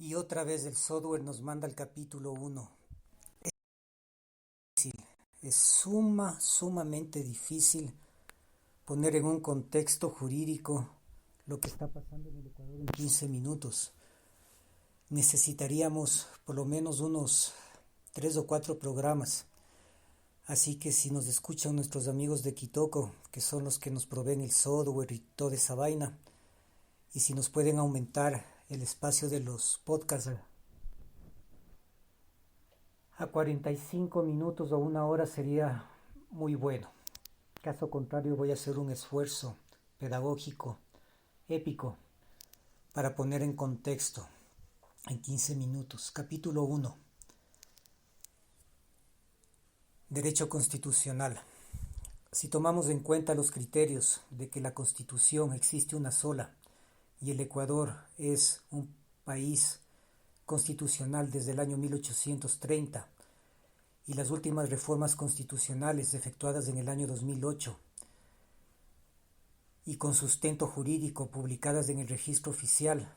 Y otra vez el software nos manda el capítulo 1. Es sumamente difícil poner en un contexto jurídico lo que está pasando en el Ecuador en 15 minutos. Necesitaríamos por lo menos unos 3 o 4 programas. Así que si nos escuchan nuestros amigos de Kitoco, que son los que nos proveen el software y toda esa vaina, y si nos pueden aumentar el espacio de los podcasts a 45 minutos o una hora sería muy bueno. Caso contrario, voy a hacer un esfuerzo pedagógico, épico, para poner en contexto en 15 minutos. Capítulo 1. Derecho constitucional. Si tomamos en cuenta los criterios de que la Constitución existe una sola y el Ecuador es un país constitucional desde el año 1830 y las últimas reformas constitucionales efectuadas en el año 2008 y con sustento jurídico publicadas en el registro oficial,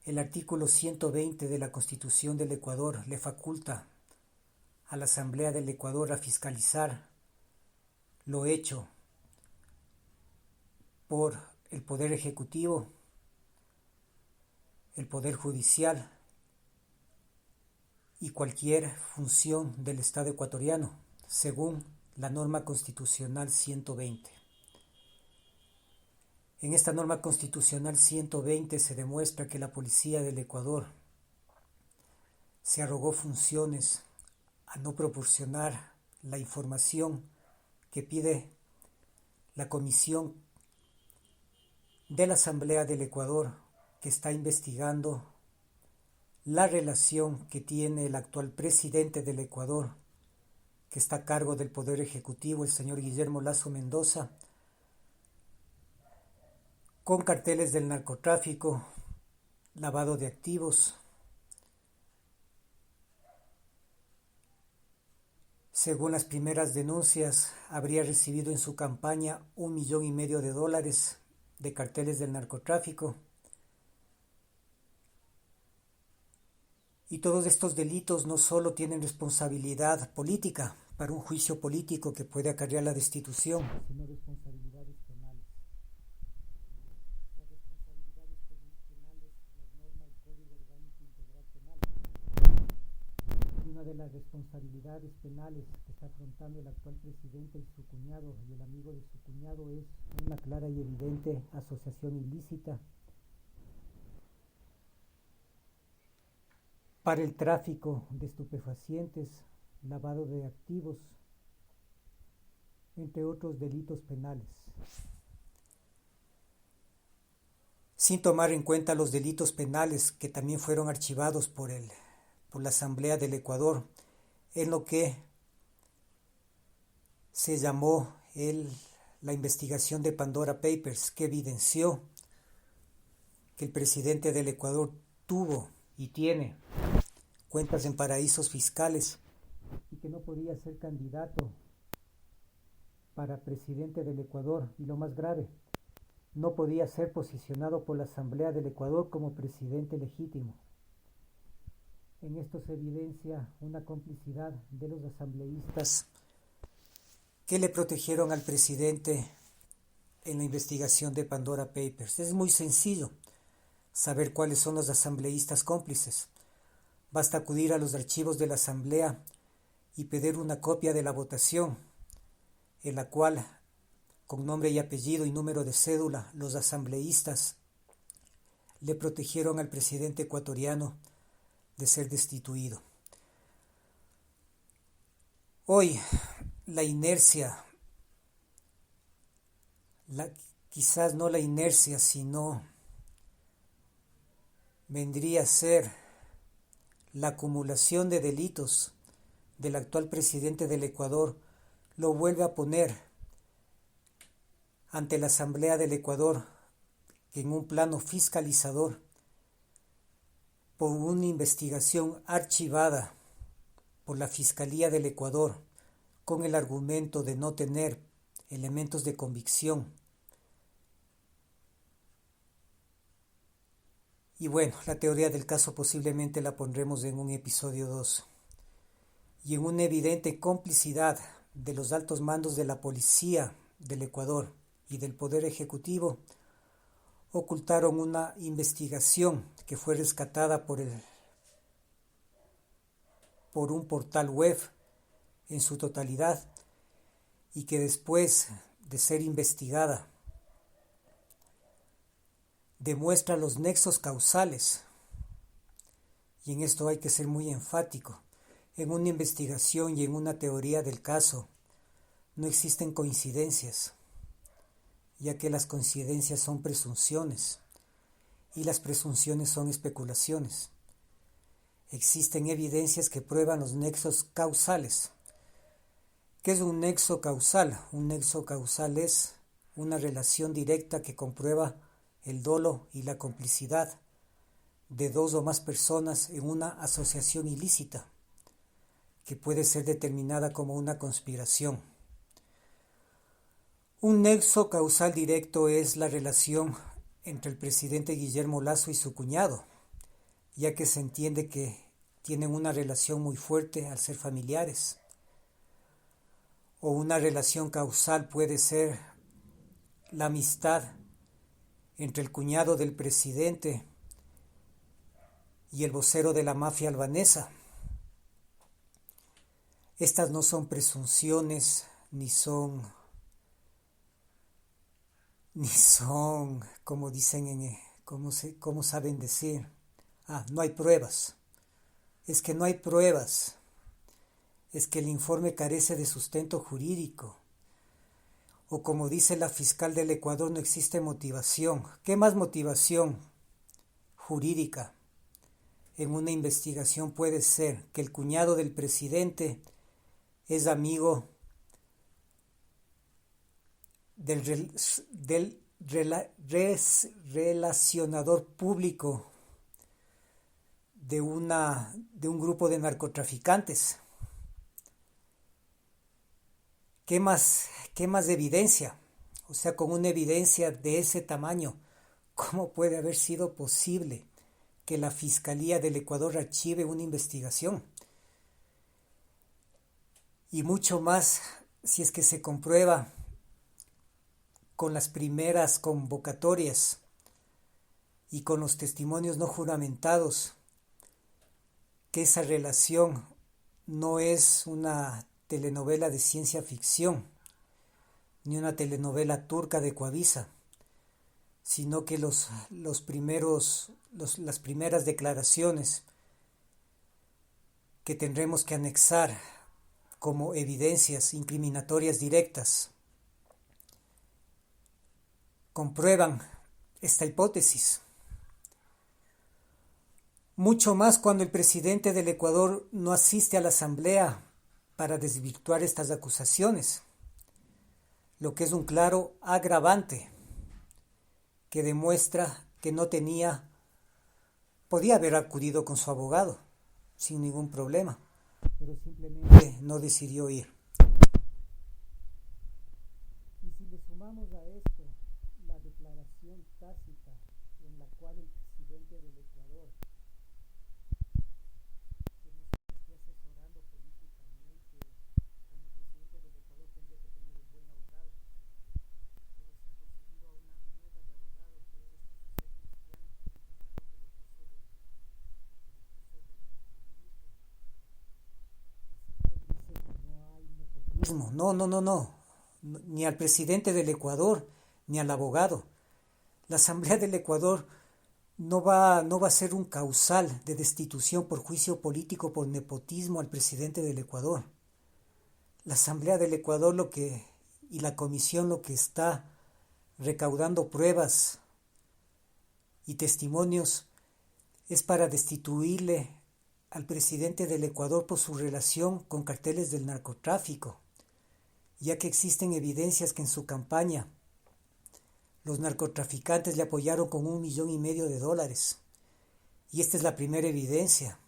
el artículo 120 de la Constitución del Ecuador le faculta a la Asamblea del Ecuador a fiscalizar lo hecho por el Poder Ejecutivo, el Poder Judicial y cualquier función del Estado ecuatoriano, según la norma constitucional 120. En esta norma constitucional 120 se demuestra que la Policía del Ecuador se arrogó funciones a no proporcionar la información que pide la Comisión de la Asamblea del Ecuador, que está investigando la relación que tiene el actual presidente del Ecuador, que está a cargo del Poder Ejecutivo, el señor Guillermo Lasso Mendoza, con carteles del narcotráfico, lavado de activos. Según las primeras denuncias, habría recibido en su campaña $1,500,000 de carteles del narcotráfico. Y todos estos delitos no solo tienen responsabilidad política para un juicio político que puede acarrear la destitución, sino responsabilidades penales. Las responsabilidades penales las norma el Código Orgánico Integral Penal. Y una de las responsabilidades penales que está afrontando el actual presidente y su cuñado y el amigo de su cuñado es una clara y evidente asociación ilícita para el tráfico de estupefacientes, lavado de activos, entre otros delitos penales. Sin tomar en cuenta los delitos penales que también fueron archivados por la Asamblea del Ecuador, en lo que se llamó la investigación de Pandora Papers, que evidenció que el presidente del Ecuador tuvo y tiene cuentas en paraísos fiscales y que no podía ser candidato para presidente del Ecuador, y lo más grave, no podía ser posicionado por la Asamblea del Ecuador como presidente legítimo. En esto se evidencia una complicidad de los asambleístas que le protegieron al presidente en la investigación de Pandora Papers. Es muy sencillo saber cuáles son los asambleístas cómplices. Basta acudir a los archivos de la Asamblea y pedir una copia de la votación, en la cual, con nombre y apellido y número de cédula, los asambleístas le protegieron al presidente ecuatoriano de ser destituido. Hoy, la inercia, quizás no la inercia, sino vendría a ser la acumulación de delitos del actual presidente del Ecuador, lo vuelve a poner ante la Asamblea del Ecuador en un plano fiscalizador por una investigación archivada por la Fiscalía del Ecuador con el argumento de no tener elementos de convicción Y bueno, la teoría del caso posiblemente la pondremos en un episodio 2. Y en una evidente complicidad de los altos mandos de la policía del Ecuador y del Poder Ejecutivo, ocultaron una investigación que fue rescatada por un portal web en su totalidad y que después de ser investigada demuestra los nexos causales. Y en esto hay que ser muy enfático. En una investigación y en una teoría del caso no existen coincidencias, ya que las coincidencias son presunciones y las presunciones son especulaciones. Existen evidencias que prueban los nexos causales. ¿Qué es un nexo causal? Un nexo causal es una relación directa que comprueba el dolo y la complicidad de dos o más personas en una asociación ilícita, que puede ser determinada como una conspiración. Un nexo causal directo es la relación entre el presidente Guillermo Lasso y su cuñado, ya que se entiende que tienen una relación muy fuerte al ser familiares. O una relación causal puede ser la amistad entre el cuñado del presidente y el vocero de la mafia albanesa. Estas no son presunciones ni son, como dicen, como saben decir, no hay pruebas. Es que no hay pruebas. Es que el informe carece de sustento jurídico. O como dice la fiscal del Ecuador, no existe motivación. ¿Qué más motivación jurídica en una investigación puede ser que el cuñado del presidente es amigo del relacionador público de un grupo de narcotraficantes? ¿Qué más evidencia? O sea, con una evidencia de ese tamaño, ¿cómo puede haber sido posible que la Fiscalía del Ecuador archive una investigación? Y mucho más si es que se comprueba con las primeras convocatorias y con los testimonios no juramentados que esa relación no es una telenovela de ciencia ficción ni una telenovela turca de Coavisa, sino que las primeras declaraciones que tendremos que anexar como evidencias incriminatorias directas comprueban esta hipótesis. Mucho más cuando el presidente del Ecuador no asiste a la asamblea para desvirtuar estas acusaciones, lo que es un claro agravante que demuestra que podía haber acudido con su abogado sin ningún problema, pero simplemente no decidió ir. Y si le sumamos a esto la declaración tácita en la cual el presidente del Ecuador, que no se esté asesorando políticamente con el presidente del Ecuador, tendría que tener un buen abogado, pero se ha conseguido a una mierda de abogado que es esta sociedad cristiana que le puso de ministro. El señor dice que no hay nepotismo. No. Ni al presidente del Ecuador, ni al abogado. La Asamblea del Ecuador no va a ser un causal de destitución por juicio político por nepotismo al presidente del Ecuador. La Asamblea del Ecuador y la Comisión lo que está recaudando pruebas y testimonios es para destituirle al presidente del Ecuador por su relación con carteles del narcotráfico, ya que existen evidencias que en su campaña los narcotraficantes le apoyaron con $1,5 millones. Y esta es la primera evidencia.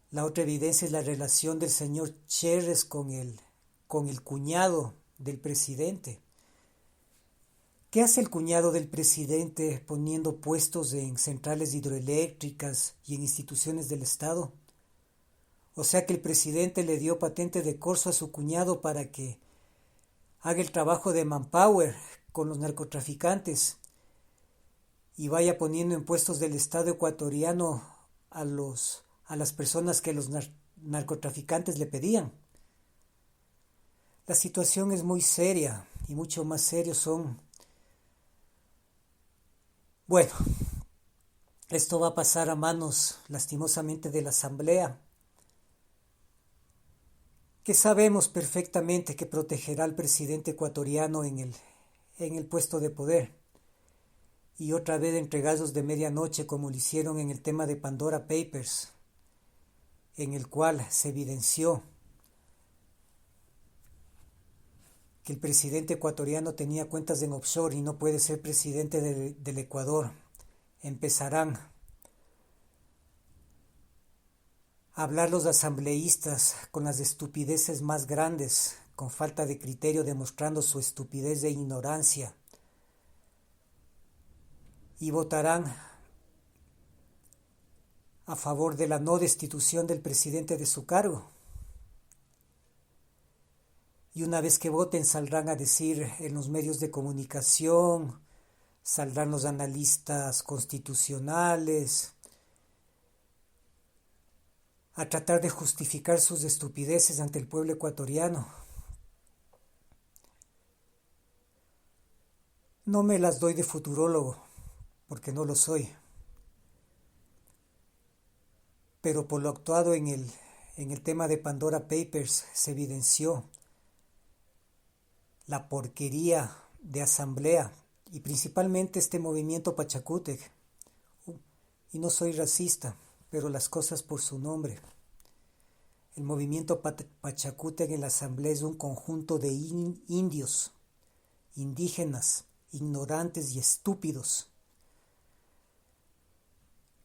La otra evidencia es la relación del señor Cherres con el cuñado del presidente, ¿Qué hace el cuñado del presidente poniendo puestos en centrales hidroeléctricas y en instituciones del Estado? O sea que el presidente le dio patente de corso a su cuñado para que haga el trabajo de manpower con los narcotraficantes y vaya poniendo en puestos del Estado ecuatoriano a las personas que los narcotraficantes le pedían. La situación es muy seria y mucho más serios son... Bueno, esto va a pasar a manos lastimosamente de la Asamblea, que sabemos perfectamente que protegerá al presidente ecuatoriano en el puesto de poder. Y otra vez entregados de medianoche como lo hicieron en el tema de Pandora Papers, en el cual se evidenció que el presidente ecuatoriano tenía cuentas en offshore y no puede ser presidente del Ecuador. Empezarán a hablar los asambleístas con las estupideces más grandes, con falta de criterio, demostrando su estupidez e ignorancia. Y votarán a favor de la no destitución del presidente de su cargo. Y una vez que voten saldrán a decir en los medios de comunicación, saldrán los analistas constitucionales, a tratar de justificar sus estupideces ante el pueblo ecuatoriano. No me las doy de futurólogo, porque no lo soy. Pero por lo actuado en el tema de Pandora Papers se evidenció la porquería de asamblea y principalmente este movimiento Pachacútec. Y no soy racista, pero las cosas por su nombre. El movimiento Pachacútec en la asamblea es un conjunto de indios, indígenas, ignorantes y estúpidos,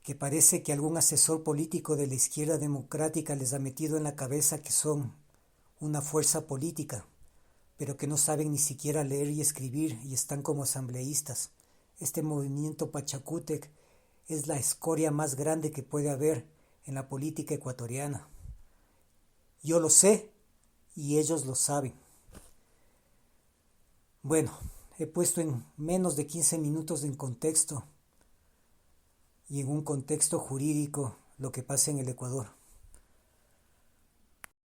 que parece que algún asesor político de la izquierda democrática les ha metido en la cabeza que son una fuerza política, pero que no saben ni siquiera leer y escribir y están como asambleístas. Este movimiento Pachacútec es la escoria más grande que puede haber en la política ecuatoriana. Yo lo sé y ellos lo saben. Bueno, he puesto en menos de 15 minutos en contexto y en un contexto jurídico lo que pasa en el Ecuador.